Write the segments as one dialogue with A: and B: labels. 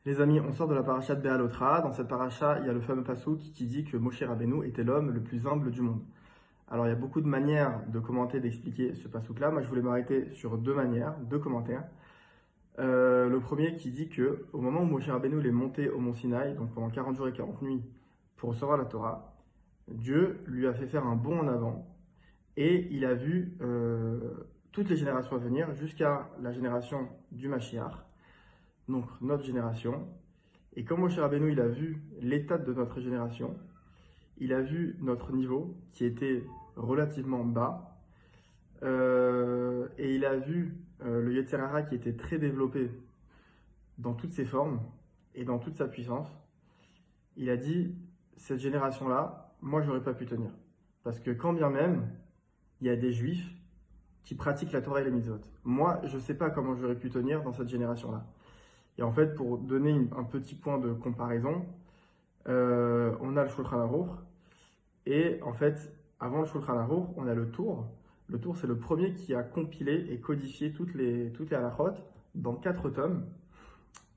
A: Les amis, on sort de la paracha de Béalotra. Dans cette paracha, il y a le fameux passouk qui dit que Moshe Rabbeinu était l'homme le plus humble du monde. Alors, il y a beaucoup de manières de commenter, d'expliquer ce passouk-là. Moi, je voulais m'arrêter sur deux manières, deux commentaires. Le premier qui dit que au moment où Moshe Rabbeinu est monté au mont Sinaï, donc pendant 40 jours et 40 nuits, pour recevoir la Torah, Dieu lui a fait faire un bond en avant et il a vu toutes les générations à venir jusqu'à la génération du Mashiach, donc notre génération. Et comme Moshe Rabbeinu, il a vu l'état de notre génération, il a vu notre niveau qui était relativement bas, et il a vu le Yetzer Hara qui était très développé dans toutes ses formes et dans toute sa puissance. Il a dit, cette génération-là, moi, j'aurais pas pu tenir. Parce que quand bien même, il y a des juifs qui pratiquent la Torah et les mitzvot. Moi, je sais pas comment j'aurais pu tenir dans cette génération-là. Et en fait, pour donner un petit point de comparaison, on a le Shulchan Aruch. Et en fait, avant le Shulchan Aruch, on a le Tour. Le Tour, c'est le premier qui a compilé et codifié toutes les halachot dans 4 tomes.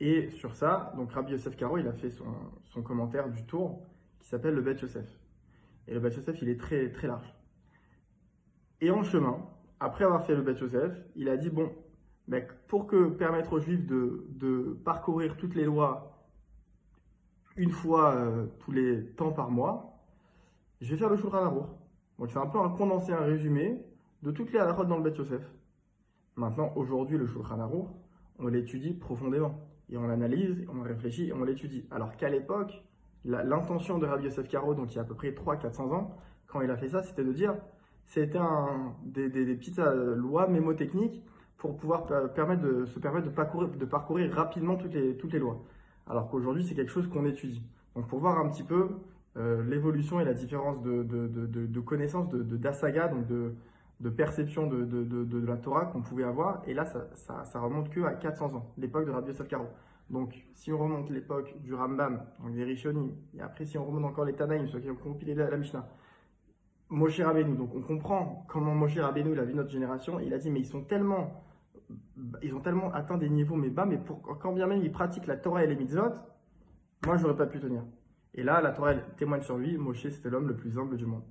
A: Et sur ça, donc Rabbi Yosef Karo, il a fait son commentaire du Tour qui s'appelle le Bet Yosef. Et le Bet Yosef, il est très, très large. Et en chemin, après avoir fait le Bet Yosef, il a dit, bon, mais pour permettre aux Juifs de parcourir toutes les lois une fois tous les temps par mois, je vais faire le Shulchan Aruch. Donc c'est un peu un condensé, un résumé de toutes les halachot dans le Bet Yosef. Maintenant, aujourd'hui, le Shulchan Aruch, on l'étudie profondément. Et on l'analyse, on réfléchit et on l'étudie. Alors qu'à l'époque, l'intention de Rabbi Yosef Karo, donc il y a à peu près 300-400 ans, quand il a fait ça, c'était de dire, c'était des petites lois mémotechniques pour pouvoir se permettre de parcourir rapidement toutes les lois. Alors qu'aujourd'hui, c'est quelque chose qu'on étudie. Donc pour voir un petit peu l'évolution et la différence de connaissances d'Asaga, donc de perception de la Torah qu'on pouvait avoir. Et là, ça remonte que à 400 ans, l'époque de Rabbi Yosef Karo. Donc, si on remonte l'époque du Rambam, donc des Rishonim, et après, si on remonte encore les Tanaïm, ceux qui ont compilé la Mishnah, Moshe Rabbeinu, donc on comprend comment Moshe Rabbeinu il a vu notre génération. Il a dit, mais ils ont tellement atteint des niveaux mais bas, mais quand bien même ils pratiquent la Torah et les mitzvot, moi, j'aurais pas pu tenir. Et là, la Torah elle témoigne sur lui. Moshe, c'était l'homme le plus humble du monde.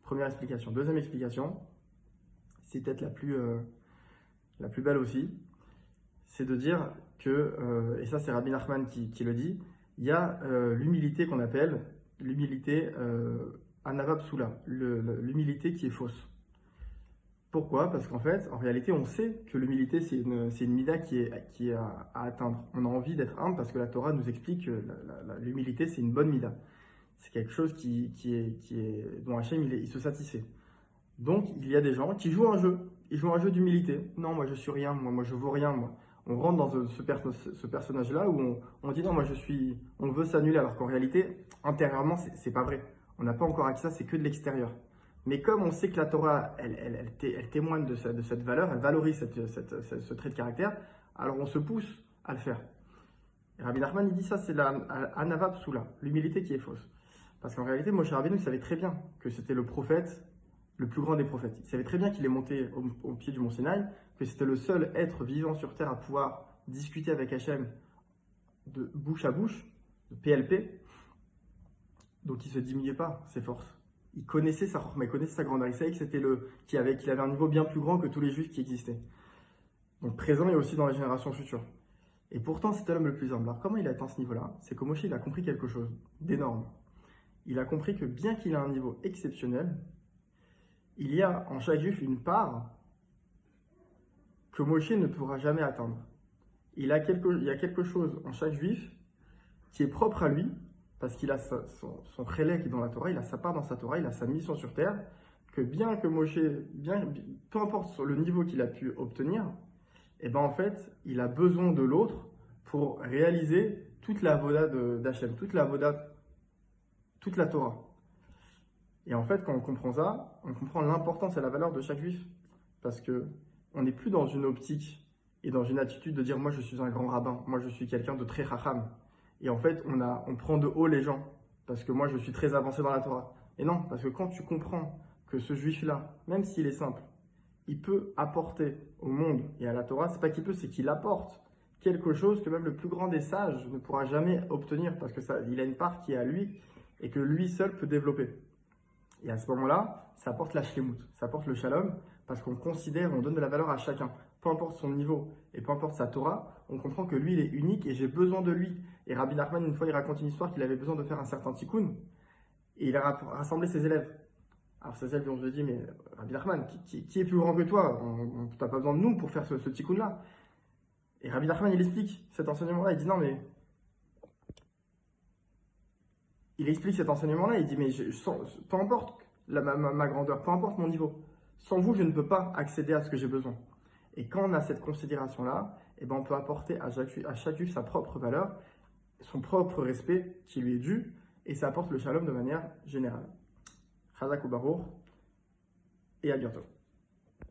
A: Première explication. Deuxième explication, c'est peut-être la plus belle aussi, c'est de dire que, et ça c'est Rabbi Nachman qui le dit, il y a l'humilité qu'on appelle l'humilité anava psula, l'humilité qui est fausse. Pourquoi? Parce qu'en fait, en réalité, on sait que l'humilité, c'est une mida qui est à atteindre. On a envie d'être humble parce que la Torah nous explique que l'humilité, c'est une bonne mida. C'est quelque chose dont Hachem, il se satisfait. Donc, il y a des gens qui jouent un jeu. Ils jouent un jeu d'humilité. Non, moi, je suis rien. Moi, je vaux rien. Moi. On rentre dans ce personnage-là où on dit non, moi, on veut s'annuler. Alors qu'en réalité, intérieurement, c'est pas vrai. On n'a pas encore accès à ça, c'est que de l'extérieur. Mais comme on sait que la Torah, elle témoigne de cette valeur, elle valorise ce trait de caractère, alors on se pousse à le faire. Et Rabbi Nachman, il dit ça, c'est la anava psula, l'humilité qui est fausse. Parce qu'en réalité, Moshe Rabbeinu savait très bien que c'était le prophète, le plus grand des prophètes. Il savait très bien qu'il est monté au pied du mont Sinaï, que c'était le seul être vivant sur terre à pouvoir discuter avec Hachem de bouche à bouche, de PLP. Donc il ne se diminuait pas ses forces. Il connaissait sa chorma, il connaissait sa grandeur. Il savait que c'était qu'il avait un niveau bien plus grand que tous les juifs qui existaient. Donc présent et aussi dans les générations futures. Et pourtant, c'était l'homme le plus humble. Alors comment il a atteint ce niveau-là? C'est que Moshe, il a compris quelque chose d'énorme. Il a compris que bien qu'il ait un niveau exceptionnel, il y a en chaque juif une part que Moshe ne pourra jamais atteindre. Il y a quelque chose en chaque juif qui est propre à lui, parce qu'il a son chélek dans la Torah, il a sa part dans sa Torah, il a sa mission sur terre, que bien que Moshe, peu importe sur le niveau qu'il a pu obtenir, et ben en fait, il a besoin de l'autre pour réaliser toute la avoda d'Hachem, toute la avoda, toute la Torah. Et en fait, quand on comprend ça, on comprend l'importance et la valeur de chaque juif. Parce que on n'est plus dans une optique et dans une attitude de dire « moi je suis un grand rabbin, moi je suis quelqu'un de très chacham ». Et en fait, on prend de haut les gens parce que moi je suis très avancé dans la Torah. Et non, parce que quand tu comprends que ce juif-là, même s'il est simple, il peut apporter au monde et à la Torah, c'est pas qu'il peut, c'est qu'il apporte quelque chose que même le plus grand des sages ne pourra jamais obtenir parce que il a une part qui est à lui et que lui seul peut développer. Et à ce moment-là, ça apporte la shlemut, ça apporte le shalom parce qu'on considère, on donne de la valeur à chacun. Peu importe son niveau et peu importe sa Torah, on comprend que lui, il est unique et j'ai besoin de lui. Et Rabbi Nachman, une fois, il raconte une histoire qu'il avait besoin de faire un certain tikkun et il a rassemblé ses élèves. Alors ses élèves, on se dit, mais Rabbi Nachman, qui est plus grand que toi? Tu n'as pas besoin de nous pour faire ce tikkun-là. Et Rabbi Nachman, il explique cet enseignement-là. Il dit non, mais. Il explique cet enseignement-là. Il dit, mais peu importe ma grandeur, peu importe mon niveau. Sans vous, je ne peux pas accéder à ce que j'ai besoin. Et quand on a cette considération-là, eh ben, on peut apporter à chacun sa propre valeur, son propre respect qui lui est dû, et ça apporte le shalom de manière générale. Chazak ou Baruch, et à bientôt.